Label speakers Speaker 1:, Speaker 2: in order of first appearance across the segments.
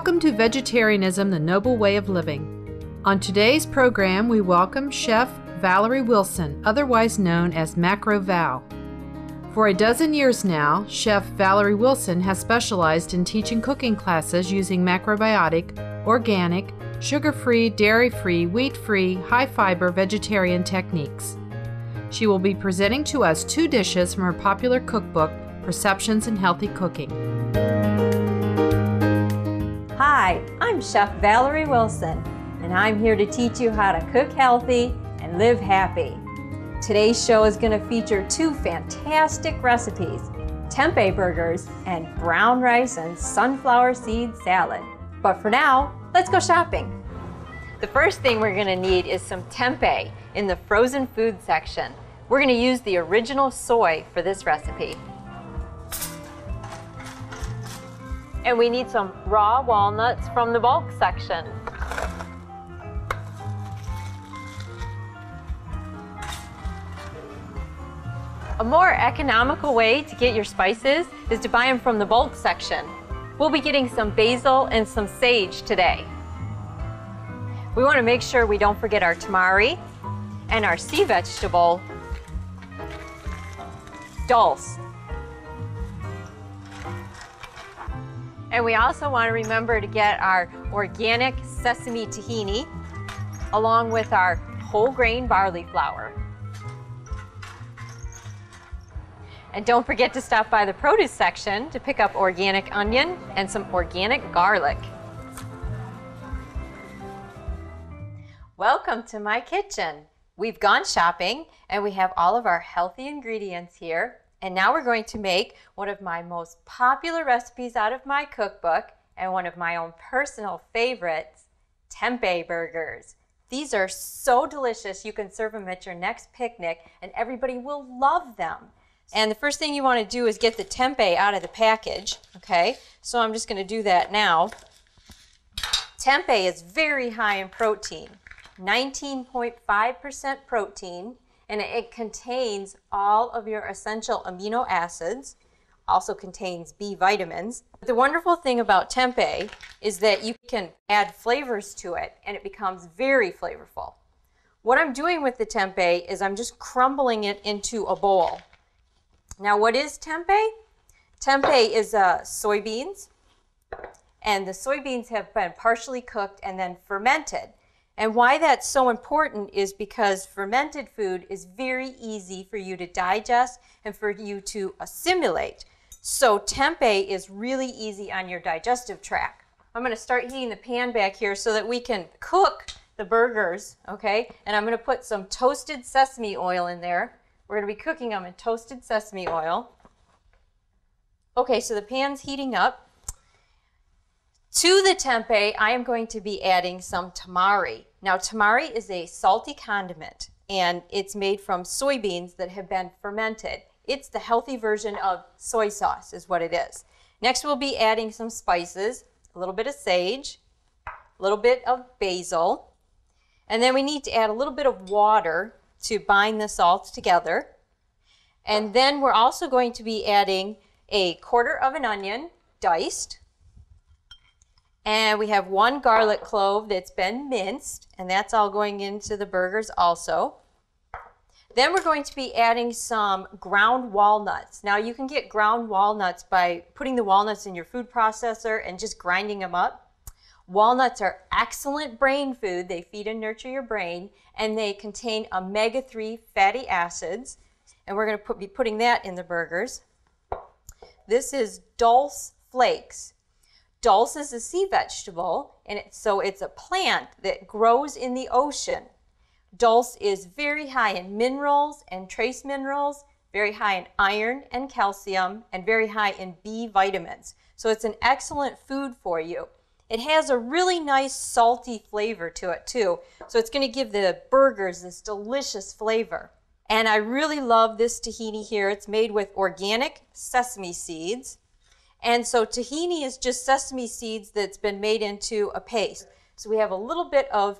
Speaker 1: Welcome to Vegetarianism, the Noble Way of Living. On today's program, we welcome Chef Valerie Wilson, otherwise known as Macro Val. For a dozen years now, Chef Valerie Wilson has specialized in teaching cooking classes using macrobiotic, organic, sugar-free, dairy-free, wheat-free, high-fiber vegetarian techniques. She will be presenting to us 2 dishes from her popular cookbook, Perceptions in Healthy Cooking.
Speaker 2: Hi, I'm Chef Valerie Wilson, and I'm here to teach you how to cook healthy and live happy. Today's show is going to feature 2 fantastic recipes, tempeh burgers and brown rice and sunflower seed salad. But for now, let's go shopping. The first thing we're going to need is some tempeh in the frozen food section. We're going to use the original soy for this recipe. And we need some raw walnuts from the bulk section. A more economical way to get your spices is to buy them from the bulk section. We'll be getting some basil and some sage today. We want to make sure we don't forget our tamari and our sea vegetable, dulse. And we also want to remember to get our organic sesame tahini along with our whole grain barley flour. And don't forget to stop by the produce section to pick up organic onion and some organic garlic. Welcome to my kitchen. We've gone shopping and we have all of our healthy ingredients here. And now we're going to make one of my most popular recipes out of my cookbook and one of my own personal favorites, tempeh burgers. These are so delicious, you can serve them at your next picnic and everybody will love them. And the first thing you want to do is get the tempeh out of the package, okay? So I'm just going to do that now. Tempeh is very high in protein, 19.5% protein. And it contains all of your essential amino acids, also contains B vitamins. The wonderful thing about tempeh is that you can add flavors to it and it becomes very flavorful. What I'm doing with the tempeh is I'm just crumbling it into a bowl. Now what is tempeh? Tempeh is soybeans, and the soybeans have been partially cooked and then fermented. And why that's so important is because fermented food is very easy for you to digest and for you to assimilate. So tempeh is really easy on your digestive tract. I'm going to start heating the pan back here so that we can cook the burgers, okay? And I'm going to put some toasted sesame oil in there. We're going to be cooking them in toasted sesame oil. Okay, so the pan's heating up. To the tempeh, I am going to be adding some tamari. Now, tamari is a salty condiment, and it's made from soybeans that have been fermented. It's the healthy version of soy sauce is what it is. Next, we'll be adding some spices, a little bit of sage, a little bit of basil, and then we need to add a little bit of water to bind the salts together. And then we're also going to be adding a 1/4 of an onion, diced. And we have 1 garlic clove that's been minced, and that's all going into the burgers also. Then we're going to be adding some ground walnuts. Now you can get ground walnuts by putting the walnuts in your food processor and just grinding them up. Walnuts are excellent brain food. They feed and nurture your brain, and they contain omega-3 fatty acids. And we're going to be putting that in the burgers. This is dulse flakes. Dulse is a sea vegetable, and so it's a plant that grows in the ocean. Dulse is very high in minerals and trace minerals, very high in iron and calcium, and very high in B vitamins. So it's an excellent food for you. It has a really nice salty flavor to it too, so it's going to give the burgers this delicious flavor. And I really love this tahini here. It's made with organic sesame seeds. And so tahini is just sesame seeds that's been made into a paste. So we have a little bit of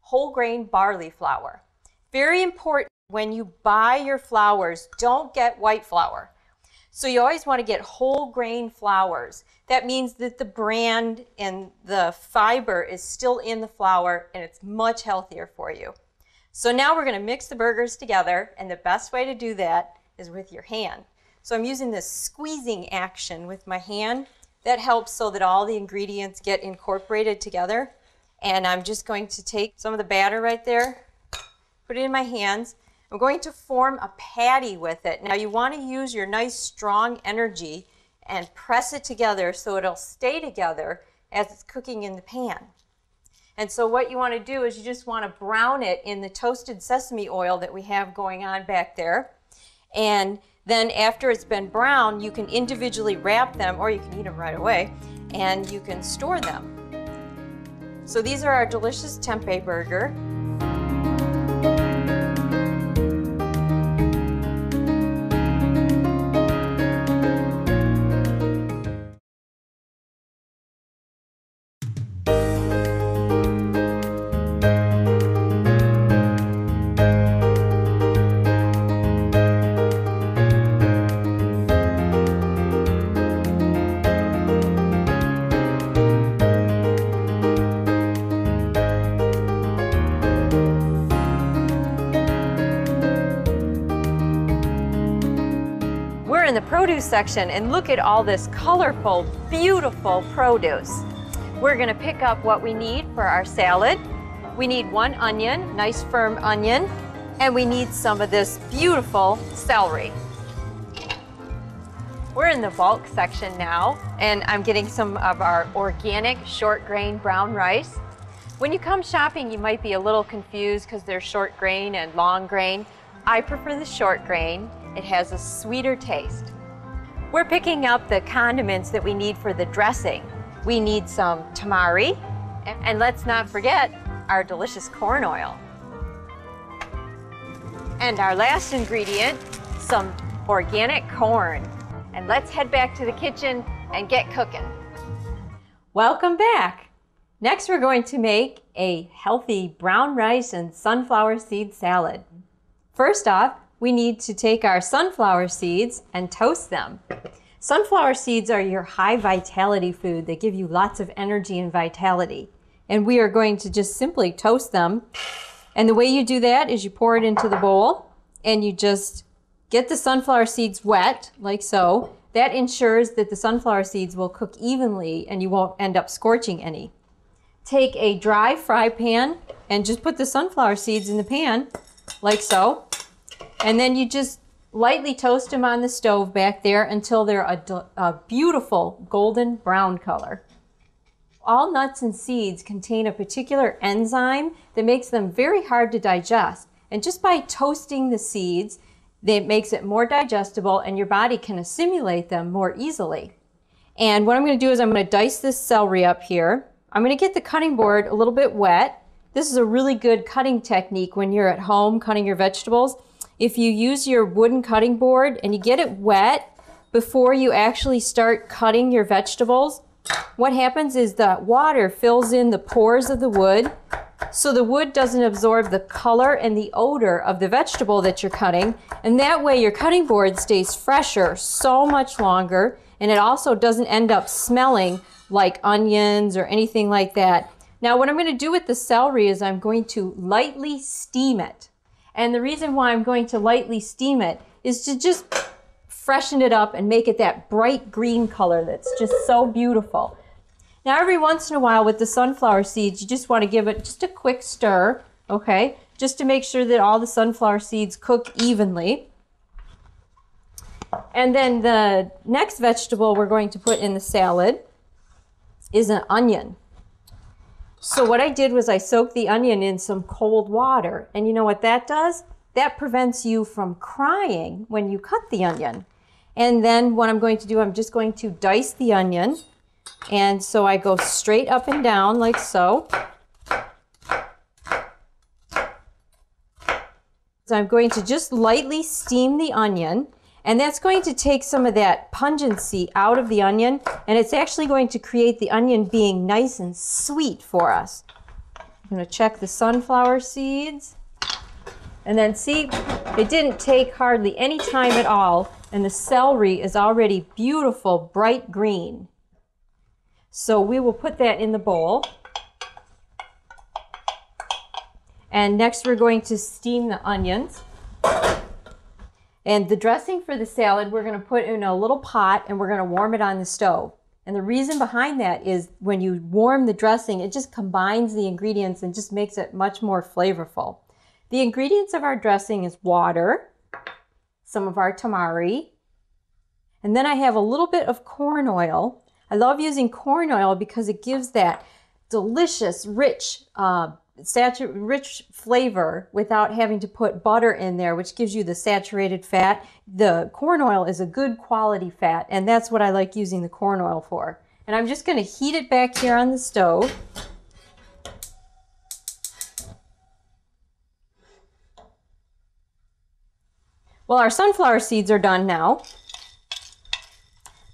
Speaker 2: whole grain barley flour. Very important when you buy your flours, don't get white flour. So you always want to get whole grain flours. That means that the bran and the fiber is still in the flour and it's much healthier for you. So now we're going to mix the burgers together, and the best way to do that is with your hand. So I'm using this squeezing action with my hand. That helps so that all the ingredients get incorporated together. And I'm just going to take some of the batter right there, put it in my hands. I'm going to form a patty with it. Now you want to use your nice strong energy and press it together so it'll stay together as it's cooking in the pan. And so what you want to do is you just want to brown it in the toasted sesame oil that we have going on back there. And then after it's been browned, you can individually wrap them, or you can eat them right away, and you can store them. So these are our delicious tempeh burger. In the produce section, and look at all this colorful, beautiful produce. We're going to pick up what we need for our salad. We need 1 onion, nice firm onion, and we need some of this beautiful celery. We're in the bulk section now, and I'm getting some of our organic short grain brown rice. When you come shopping, you might be a little confused because there's short grain and long grain. I prefer the short grain. It has a sweeter taste. We're picking up the condiments that we need for the dressing. We need some tamari, and let's not forget our delicious corn oil. And our last ingredient, some organic corn. And let's head back to the kitchen and get cooking. Welcome back. Next, we're going to make a healthy brown rice and sunflower seed salad. First off, we need to take our sunflower seeds and toast them. Sunflower seeds are your high vitality food. They give you lots of energy and vitality. And we are going to just simply toast them. And the way you do that is you pour it into the bowl and you just get the sunflower seeds wet, like so. That ensures that the sunflower seeds will cook evenly and you won't end up scorching any. Take a dry fry pan and just put the sunflower seeds in the pan, like so. And then you just lightly toast them on the stove back there until they're a beautiful golden brown color. All nuts and seeds contain a particular enzyme that makes them very hard to digest. And just by toasting the seeds, it makes it more digestible and your body can assimilate them more easily. And what I'm going to do is I'm going to dice this celery up here. I'm going to get the cutting board a little bit wet. This is a really good cutting technique when you're at home cutting your vegetables. If you use your wooden cutting board and you get it wet before you actually start cutting your vegetables, what happens is the water fills in the pores of the wood, so the wood doesn't absorb the color and the odor of the vegetable that you're cutting, and that way your cutting board stays fresher so much longer, and it also doesn't end up smelling like onions or anything like that. Now what I'm going to do with the celery is I'm going to lightly steam it. And the reason why I'm going to lightly steam it is to just freshen it up and make it that bright green color that's just so beautiful. Now every once in a while with the sunflower seeds, you just want to give it just a quick stir, okay? Just to make sure that all the sunflower seeds cook evenly. And then the next vegetable we're going to put in the salad is an onion. So what I did was I soaked the onion in some cold water. And you know what that does? That prevents you from crying when you cut the onion. And then what I'm going to do, I'm just going to dice the onion. And so I go straight up and down like so. So I'm going to just lightly steam the onion. And that's going to take some of that pungency out of the onion, and it's actually going to create the onion being nice and sweet for us. I'm going to check the sunflower seeds. And then see, it didn't take hardly any time at all, and the celery is already beautiful, bright green. So we will put that in the bowl. And next we're going to steam the onions. And the dressing for the salad we're going to put in a little pot and we're going to warm it on the stove. And the reason behind that is when you warm the dressing, it just combines the ingredients and just makes it much more flavorful. The ingredients of our dressing is water, some of our tamari, and then I have a little bit of corn oil. I love using corn oil because it gives that delicious, rich flavor without having to put butter in there, which gives you the saturated fat. The corn oil is a good quality fat, and that's what I like using the corn oil for. And I'm just going to heat it back here on the stove. Well, our sunflower seeds are done now.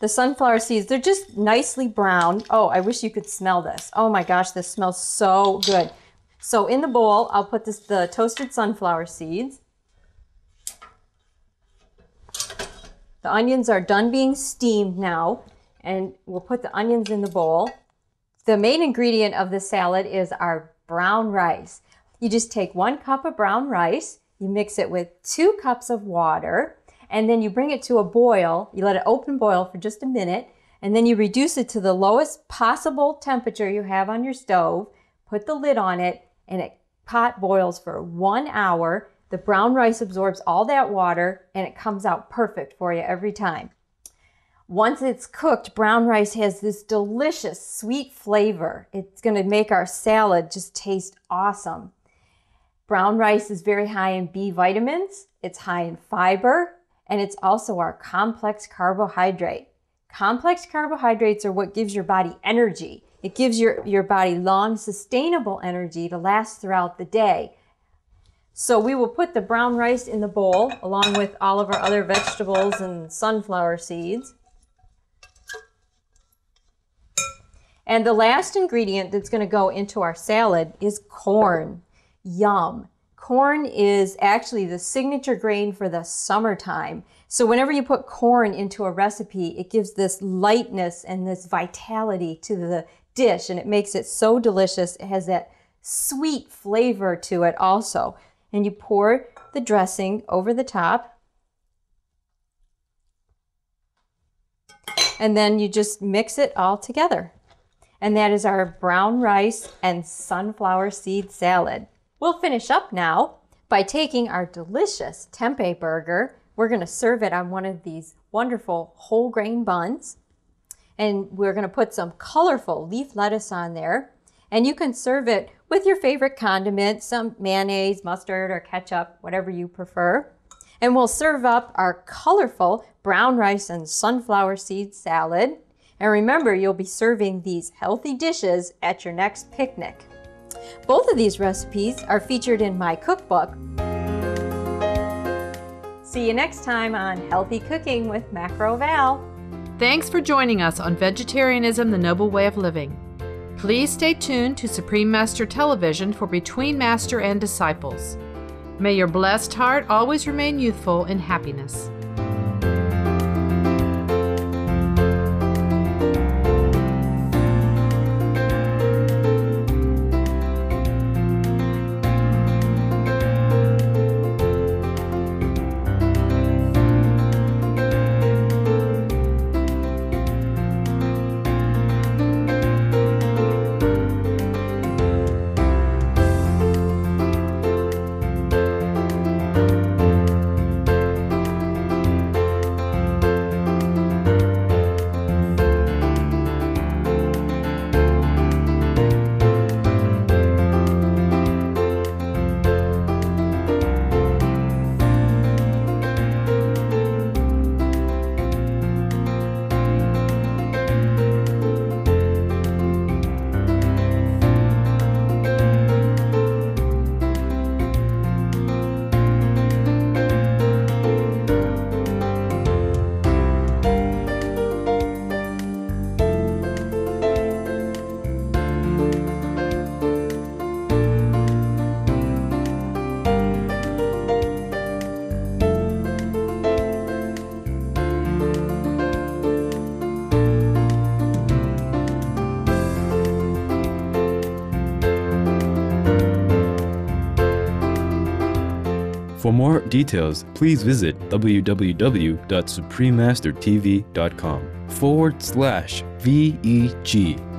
Speaker 2: The sunflower seeds, they're just nicely brown. Oh, I wish you could smell this. Oh my gosh, this smells so good. So in the bowl, I'll put the toasted sunflower seeds. The onions are done being steamed now, and we'll put the onions in the bowl. The main ingredient of the salad is our brown rice. You just take 1 cup of brown rice, you mix it with 2 cups of water, and then you bring it to a boil. You let it open boil for just a minute, and then you reduce it to the lowest possible temperature you have on your stove, put the lid on it, and it pot boils for 1 hour. The brown rice absorbs all that water, and it comes out perfect for you every time. Once it's cooked, brown rice has this delicious sweet flavor. It's going to make our salad just taste awesome. Brown rice is very high in B vitamins, it's high in fiber, and it's also our complex carbohydrate. Complex carbohydrates are what gives your body energy. It gives your body long, sustainable energy to last throughout the day. So we will put the brown rice in the bowl along with all of our other vegetables and sunflower seeds. And the last ingredient that's going to go into our salad is corn. Yum. Corn is actually the signature grain for the summertime. So whenever you put corn into a recipe, it gives this lightness and this vitality to the dish, and it makes it so delicious. It has that sweet flavor to it also. And you pour the dressing over the top. And then you just mix it all together. And that is our brown rice and sunflower seed salad. We'll finish up now by taking our delicious tempeh burger. We're going to serve it on one of these wonderful whole grain buns. And we're going to put some colorful leaf lettuce on there. And you can serve it with your favorite condiment, some mayonnaise, mustard, or ketchup, whatever you prefer. And we'll serve up our colorful brown rice and sunflower seed salad. And remember, you'll be serving these healthy dishes at your next picnic. Both of these recipes are featured in my cookbook. See you next time on Healthy Cooking with Macro Val.
Speaker 1: Thanks for joining us on Vegetarianism, the Noble Way of Living. Please stay tuned to Supreme Master Television for Between Master and Disciples. May your blessed heart always remain youthful in happiness.
Speaker 3: For more details, please visit www.suprememastertv.com/VEG